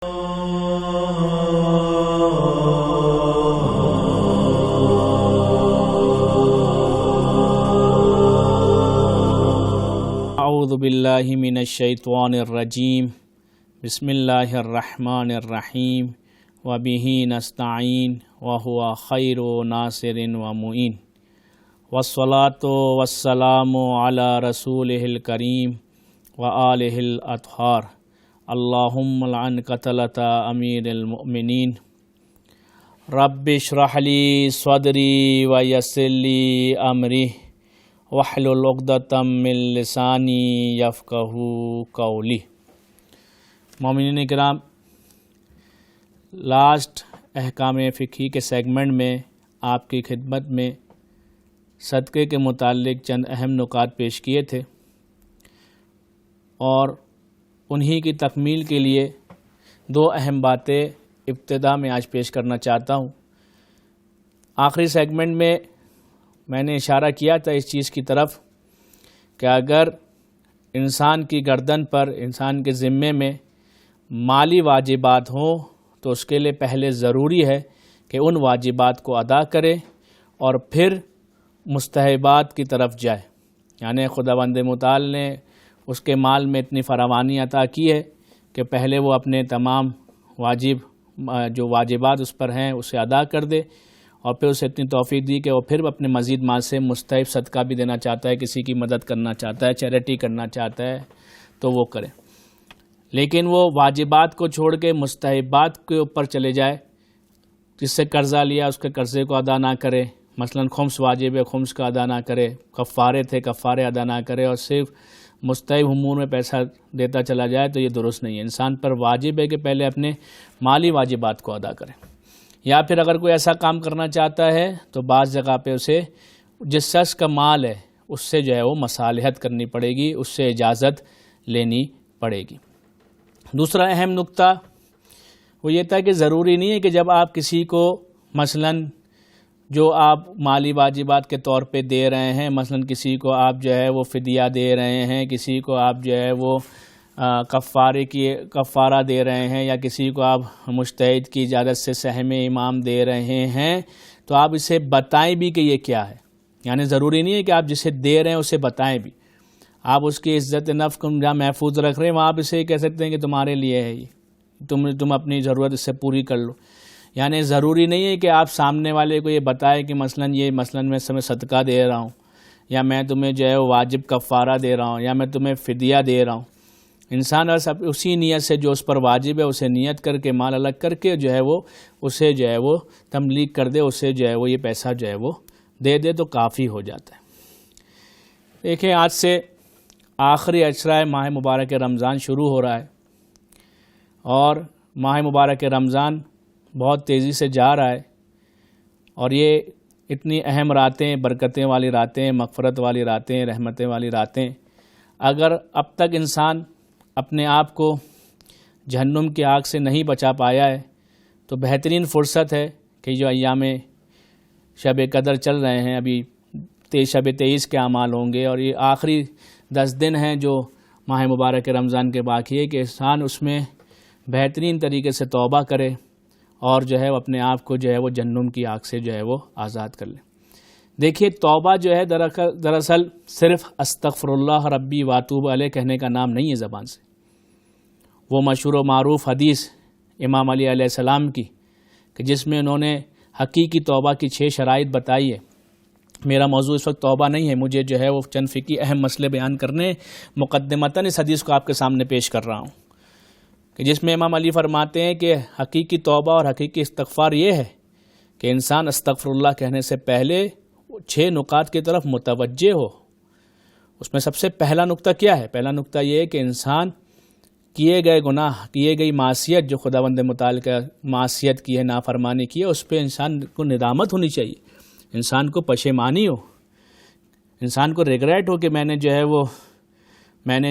اعوذ باللہ من الشیطان الرجیم بسم اللہ الرحمن الرحیم وبہ نستعین وہو خیر ناصر ومعین والصلاة والسلام علی رسولہ الکریم وآلہ الاطہار اللہم لعن قتلۃ امیر المؤمنین رب اشرح لی صدری ویسر لی امری واحلل عقدۃ من لسانی یفقہوا قولی۔ مومنین کرام، لاسٹ احکام فقہی کے سیگمنٹ میں آپ کی خدمت میں صدقے کے متعلق چند اہم نکات پیش کیے تھے، اور انہی کی تکمیل کے لیے دو اہم باتیں ابتدا میں آج پیش کرنا چاہتا ہوں۔ آخری سیگمنٹ میں نے اشارہ کیا تھا اس چیز کی طرف کہ اگر انسان کی گردن پر، انسان کے ذمے میں مالی واجبات ہوں تو اس کے لیے پہلے ضروری ہے کہ ان واجبات کو ادا کرے اور پھر مستحبات کی طرف جائے۔ یعنی خداوند متعال نے اس کے مال میں اتنی فراوانی عطا کی ہے کہ پہلے وہ اپنے تمام جو واجبات اس پر ہیں اسے ادا کر دے، اور پھر اسے اتنی توفیق دی کہ وہ پھر اپنے مزید مال سے مستحب صدقہ بھی دینا چاہتا ہے، کسی کی مدد کرنا چاہتا ہے، چیریٹی کرنا چاہتا ہے تو وہ کرے۔ لیکن وہ واجبات کو چھوڑ کے مستحبات کے اوپر چلے جائے، جس سے قرضہ لیا اس کے قرضے کو ادا نہ کرے، مثلا خمس واجب ہے خمس کا ادا نہ کرے، کفارے تھے کفارے ادا نہ کرے، اور صرف مستحب امور میں پیسہ دیتا چلا جائے، تو یہ درست نہیں ہے۔ انسان پر واجب ہے کہ پہلے اپنے مالی واجبات کو ادا کرے، یا پھر اگر کوئی ایسا کام کرنا چاہتا ہے تو بعض جگہ پہ اسے جس شخص کا مال ہے اس سے جو ہے وہ مصالحت کرنی پڑے گی، اس سے اجازت لینی پڑے گی۔ دوسرا اہم نقطہ وہ یہ تھا کہ ضروری نہیں ہے کہ جب آپ کسی کو مثلاً جو آپ مالی واجبات کے طور پہ دے رہے ہیں، مثلاً کسی کو آپ جو ہے وہ فدیہ دے رہے ہیں، کسی کو آپ جو ہے وہ کفارہ دے رہے ہیں، یا کسی کو آپ مجتہد کی اجازت سے سہم امام دے رہے ہیں، تو آپ اسے بتائیں بھی کہ یہ کیا ہے۔ یعنی ضروری نہیں ہے کہ آپ جسے دے رہے ہیں اسے بتائیں بھی، آپ اس کی عزت نفس کو جہاں محفوظ رکھ رہے ہیں وہاں آپ اسے کہہ سکتے ہیں کہ تمہارے لیے ہے یہ، تم اپنی ضرورت اس سے پوری کر لو۔ یعنی ضروری نہیں ہے کہ آپ سامنے والے کو یہ بتائیں کہ مثلاً میں تمہیں صدقہ دے رہا ہوں، یا میں تمہیں جو ہے واجب کفارہ دے رہا ہوں، یا میں تمہیں فدیہ دے رہا ہوں۔ انسان اسی نیت سے جو اس پر واجب ہے اسے نیت کر کے مال الگ کر کے جو ہے وہ اسے جو ہے وہ تبلیغ کر دے، اسے جو ہے وہ یہ پیسہ جو ہے وہ دے دے تو کافی ہو جاتا ہے۔ دیکھیں، آج سے آخری عشرہ ماہ مبارک رمضان شروع ہو رہا ہے، اور ماہ مبارک رمضان بہت تیزی سے جا رہا ہے، اور یہ اتنی اہم راتیں، برکتیں والی راتیں، مغفرت والی راتیں، رحمتیں والی راتیں، اگر اب تک انسان اپنے آپ کو جہنم کی آگ سے نہیں بچا پایا ہے تو بہترین فرصت ہے کہ جو ایام شب قدر چل رہے ہیں، ابھی شب 23 کے اعمال ہوں گے، اور یہ آخری 10 دن ہیں جو ماہ مبارک رمضان کے باقی ہے، کہ انسان اس میں بہترین طریقے سے توبہ کرے اور جو ہے وہ اپنے آپ کو جو ہے وہ جہنم کی آگ سے جو ہے وہ آزاد کر لے۔ دیکھیے، توبہ جو ہے دراصل صرف استغفر اللہ ربی واتوب علیہ کہنے کا نام نہیں ہے زبان سے۔ وہ مشہور و معروف حدیث امام علی علیہ السلام کی کہ جس میں انہوں نے حقیقی توبہ کی 6 شرائط بتائی ہے۔ میرا موضوع اس وقت توبہ نہیں ہے، مجھے جو ہے وہ چند فقہی اہم مسئلے بیان کرنے، مقدمتاً اس حدیث کو آپ کے سامنے پیش کر رہا ہوں، کہ جس میں امام علی فرماتے ہیں کہ حقیقی توبہ اور حقیقی استغفار یہ ہے کہ انسان استغفر اللہ کہنے سے پہلے 6 نکات کی طرف متوجہ ہو۔ اس میں سب سے پہلا نقطہ کیا ہے؟ پہلا نقطہ یہ ہے کہ انسان کیے گئے گناہ، کیے گئی معصیت، جو خداوند متعال کا معصیت کی ہے، نافرمانی کی ہے، اس پہ انسان کو ندامت ہونی چاہیے، انسان کو پشیمانی ہو، انسان کو ریگریٹ ہو کہ میں نے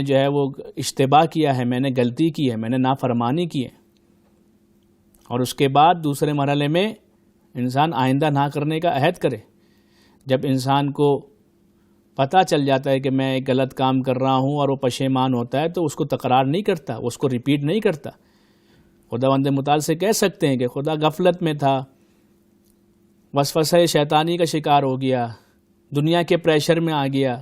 جو ہے وہ اشتباہ کیا ہے، میں نے غلطی کی ہے، میں نے نافرمانی کی ہے۔ اور اس کے بعد دوسرے مرحلے میں انسان آئندہ نہ کرنے کا عہد کرے۔ جب انسان کو پتہ چل جاتا ہے کہ میں ایک غلط کام کر رہا ہوں اور وہ پشیمان ہوتا ہے تو اس کو تکرار نہیں کرتا، اس کو ریپیٹ نہیں کرتا، خداوند متعال سے کہہ سکتے ہیں کہ خدا غفلت میں تھا، وسوسہ شیطانی کا شکار ہو گیا، دنیا کے پریشر میں آ گیا،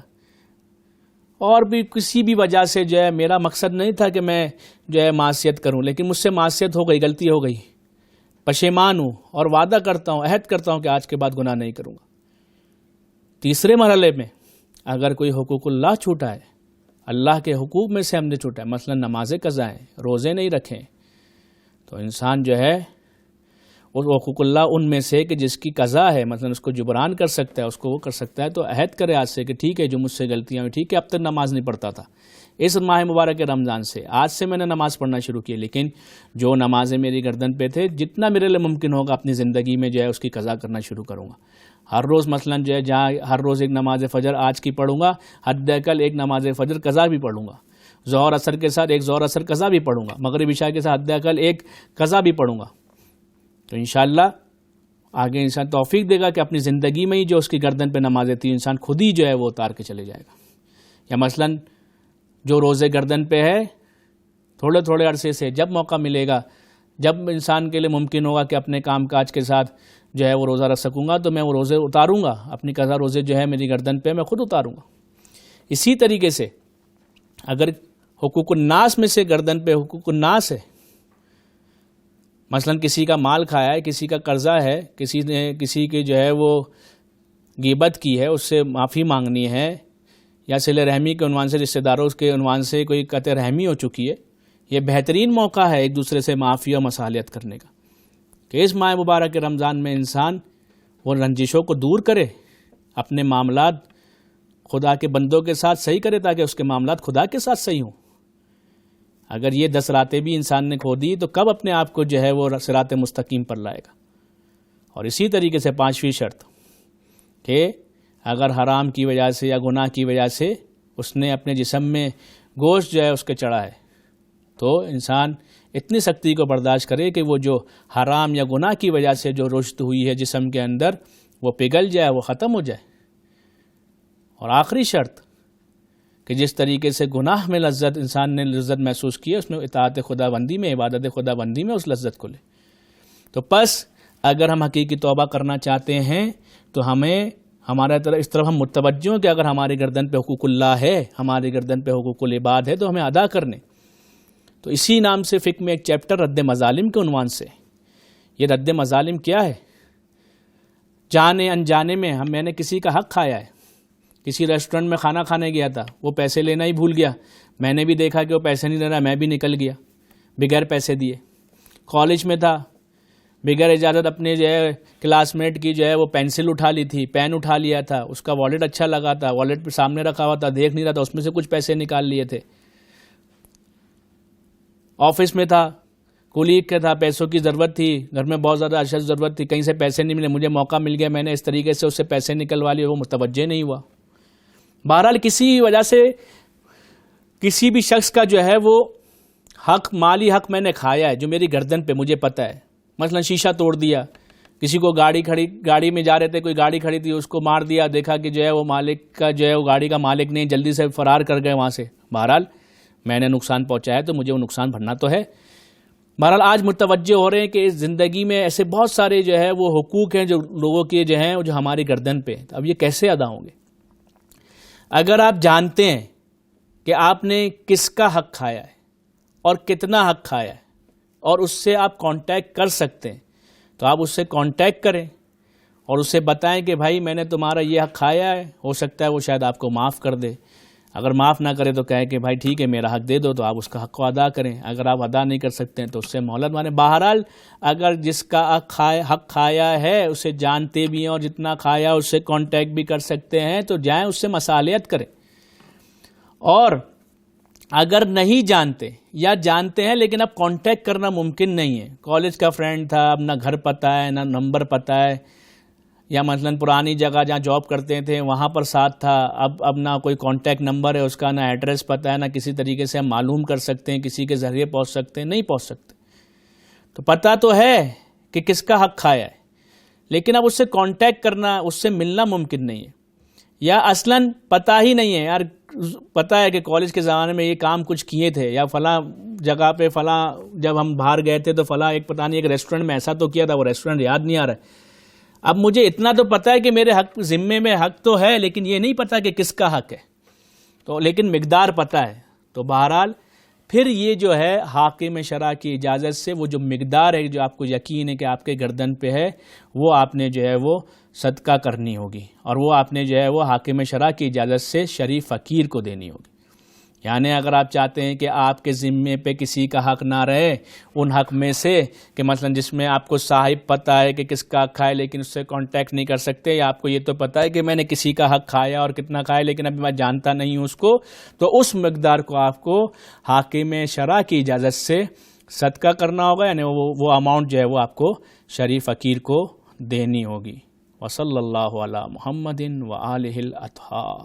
اور بھی کسی بھی وجہ سے جو ہے میرا مقصد نہیں تھا کہ میں جو ہے معصیت کروں، لیکن مجھ سے معصیت ہو گئی، غلطی ہو گئی، پشیمان ہوں اور وعدہ کرتا ہوں، عہد کرتا ہوں کہ آج کے بعد گناہ نہیں کروں گا۔ تیسرے مرحلے میں اگر کوئی حقوق اللہ چھوٹا ہے، اللہ کے حقوق میں سے ہم نے چھوٹا ہے، مثلا نمازیں قضا ہیں، روزے نہیں رکھیں، تو انسان جو ہے وہ حقوق اللہ ان میں سے کہ جس کی قضا ہے، مثلا اس کو جبران کر سکتا ہے، اس کو وہ کر سکتا ہے، تو عہد کرے آج سے کہ ٹھیک ہے جو مجھ سے غلطیاں ہوئی، ٹھیک ہے اب تک نماز نہیں پڑھتا تھا، اس ماہ مبارک رمضان سے آج سے میں نے نماز پڑھنا شروع کی، لیکن جو نمازیں میری گردن پہ تھے جتنا میرے لیے ممکن ہوگا اپنی زندگی میں جو ہے اس کی قضا کرنا شروع کروں گا۔ ہر روز مثلا جو ہے جہاں ہر روز ایک نماز فجر آج کی پڑھوں گا، حد اقل ایک نماز فجر قضا بھی پڑھوں گا، ظہر اثر کے ساتھ ایک ظہر اثر قضا بھی پڑھوں گا، مغرب عشاء کے ساتھ حد اقل ایک قضا بھی پڑھوں گا، تو انشاءاللہ آگے انسان توفیق دے گا کہ اپنی زندگی میں ہی جو اس کی گردن پہ نمازیں تھی انسان خود ہی جو ہے وہ اتار کے چلے جائے گا۔ یا مثلا جو روزے گردن پہ ہے تھوڑے تھوڑے عرصے سے جب موقع ملے گا، جب انسان کے لیے ممکن ہوگا کہ اپنے کام کاج کے ساتھ جو ہے وہ روزہ رکھ سکوں گا تو میں وہ روزے اتاروں گا، اپنی قضا روزے جو ہے میری گردن پہ میں خود اتاروں گا۔ اسی طریقے سے اگر حقوق الناس میں سے گردن پہ حقوق الناس ہے، مثلا کسی کا مال کھایا ہے، کسی کا قرضہ ہے، کسی نے کسی کی جو ہے وہ غیبت کی ہے، اس سے معافی مانگنی ہے، یا صلہ رحمی کے عنوان سے رشتہ داروں کے عنوان سے کوئی قطع رحمی ہو چکی ہے، یہ بہترین موقع ہے ایک دوسرے سے معافی اور مصالحت کرنے کا کہ اس ماہ مبارک رمضان میں انسان وہ رنجشوں کو دور کرے، اپنے معاملات خدا کے بندوں کے ساتھ صحیح کرے تاکہ اس کے معاملات خدا کے ساتھ صحیح ہوں۔ اگر یہ 10 راتیں بھی انسان نے کھو دی تو کب اپنے آپ کو جو ہے وہ صراط مستقیم پر لائے گا۔ اور اسی طریقے سے 5ویں شرط کہ اگر حرام کی وجہ سے یا گناہ کی وجہ سے اس نے اپنے جسم میں گوشت جو ہے اس کے چڑھا ہے تو انسان اتنی سختی کو برداشت کرے کہ وہ جو حرام یا گناہ کی وجہ سے جو رشد ہوئی ہے جسم کے اندر وہ پگھل جائے، وہ ختم ہو جائے۔ اور آخری شرط کہ جس طریقے سے گناہ میں لذت انسان نے لذت محسوس کی ہے اس میں اطاعت خدا بندی میں، عبادت خدا بندی میں اس لذت کو لے۔ تو پس اگر ہم حقیقی توبہ کرنا چاہتے ہیں تو ہمیں ہمارے طرف اس طرف ہم متوجہ ہوں کہ اگر ہماری گردن پہ حقوق اللہ ہے، ہماری گردن پہ حقوق العباد ہے تو ہمیں ادا کرنے۔ تو اسی نام سے فقہ میں ایک چیپٹر رد مظالم کے عنوان سے، یہ رد مظالم کیا ہے؟ جانے انجانے میں میں نے کسی کا حق کھایا ہے، کسی ریسٹورنٹ میں کھانا کھانے گیا تھا، وہ پیسے لینا ہی بھول گیا، میں نے بھی دیکھا کہ وہ پیسے نہیں لے رہا، میں بھی نکل گیا بغیر پیسے دیے۔ کالج میں تھا، بغیر اجازت اپنے جو ہے کلاس میٹ کی جو ہے وہ پینسل اٹھا لی تھی، پین اٹھا لیا تھا، اس کا والیٹ اچھا لگا تھا، والیٹ پہ سامنے رکھا ہوا تھا، دیکھ نہیں رہا تھا، اس میں سے کچھ پیسے نکال لیے تھے۔ آفس میں تھا، کولیگ کا تھا، پیسوں کی ضرورت تھی، گھر میں بہت زیادہ اشد ضرورت تھی، کہیں سے پیسے نہیں ملے، مجھے موقع مل گیا، میں نے اس طریقے سے اس سے پیسے نکلوا لیے، وہ متوجہ نہیں ہوا۔ بہرحال کسی وجہ سے کسی بھی شخص کا جو ہے وہ حق، مالی حق میں نے کھایا ہے جو میری گردن پہ مجھے پتہ ہے، مثلا شیشہ توڑ دیا، کسی کو گاڑی میں جا رہے تھے، کوئی گاڑی کھڑی تھی اس کو مار دیا، دیکھا کہ جو ہے وہ مالک کا جو ہے وہ گاڑی کا مالک نہیں، جلدی سے فرار کر گئے وہاں سے، بہرحال میں نے نقصان پہنچایا تو مجھے وہ نقصان بھرنا تو ہے۔ بہرحال آج متوجہ ہو رہے ہیں کہ اس زندگی میں ایسے بہت سارے جو ہے وہ حقوق ہیں جو لوگوں کے جو ہیں جو ہماری گردن پہ، اب یہ کیسے ادا ہوں گے؟ اگر آپ جانتے ہیں کہ آپ نے کس کا حق کھایا ہے اور کتنا حق کھایا ہے اور اس سے آپ کانٹیکٹ کر سکتے ہیں تو آپ اس سے کانٹیکٹ کریں اور اسے بتائیں کہ بھائی میں نے تمہارا یہ حق کھایا ہے، ہو سکتا ہے وہ شاید آپ کو معاف کر دے، اگر معاف نہ کرے تو کہے کہ بھائی ٹھیک ہے میرا حق دے دو، تو آپ اس کا حق کو ادا کریں، اگر آپ ادا نہیں کر سکتے ہیں تو اس سے مہلت مانیں۔ بہرحال اگر جس کا حق کھایا ہے اسے جانتے بھی ہیں اور جتنا کھایا اس سے کانٹیکٹ بھی کر سکتے ہیں تو جائیں اس سے مصالحت کریں، اور اگر نہیں جانتے یا جانتے ہیں لیکن اب کانٹیکٹ کرنا ممکن نہیں ہے، کالج کا فرینڈ تھا، اب نہ گھر پتہ ہے نہ نمبر پتہ ہے، یا مثلا پرانی جگہ جہاں جاب کرتے تھے وہاں پر ساتھ تھا، اب نہ کوئی کانٹیکٹ نمبر ہے اس کا، نہ ایڈریس پتہ ہے، نہ کسی طریقے سے ہم معلوم کر سکتے ہیں، کسی کے ذریعے پہنچ سکتے ہیں، نہیں پہنچ سکتے۔ تو پتہ تو ہے کہ کس کا حق کھایا ہے لیکن اب اس سے کانٹیکٹ کرنا، اس سے ملنا ممکن نہیں ہے، یا اصلاً پتہ ہی نہیں ہے یار پتہ ہے کہ کالج کے زمانے میں یہ کام کچھ کیے تھے، یا فلاں جگہ پہ فلاں جب ہم باہر گئے تھے تو فلاں ایک پتہ نہیں ایک ریسٹورنٹ میں ایسا تو کیا تھا، وہ ریسٹورنٹ یاد نہیں آ رہا ہے. اب مجھے اتنا تو پتہ ہے کہ میرے حق ذمے میں حق تو ہے، لیکن یہ نہیں پتہ کہ کس کا حق ہے، تو لیکن مقدار پتہ ہے. تو بہرحال پھر یہ جو ہے حاکم شرع کی اجازت سے وہ جو مقدار ہے جو آپ کو یقین ہے کہ آپ کے گردن پہ ہے، وہ آپ نے جو ہے وہ صدقہ کرنی ہوگی، اور وہ آپ نے جو ہے وہ حاکم شرع کی اجازت سے شریف فقیر کو دینی ہوگی. یعنی اگر آپ چاہتے ہیں کہ آپ کے ذمے پہ کسی کا حق نہ رہے، ان حق میں سے کہ مثلا جس میں آپ کو صاحب پتہ ہے کہ کس کا حق ہے لیکن اس سے کانٹیکٹ نہیں کر سکتے، یا آپ کو یہ تو پتہ ہے کہ میں نے کسی کا حق کھایا اور کتنا کھایا لیکن ابھی میں جانتا نہیں ہوں اس کو، تو اس مقدار کو آپ کو حاکم شرع کی اجازت سے صدقہ کرنا ہوگا، یعنی وہ اماؤنٹ جو ہے وہ آپ کو شریف فقیر کو دینی ہوگی. وصلی اللہ علی محمد وآلہ الاطہار.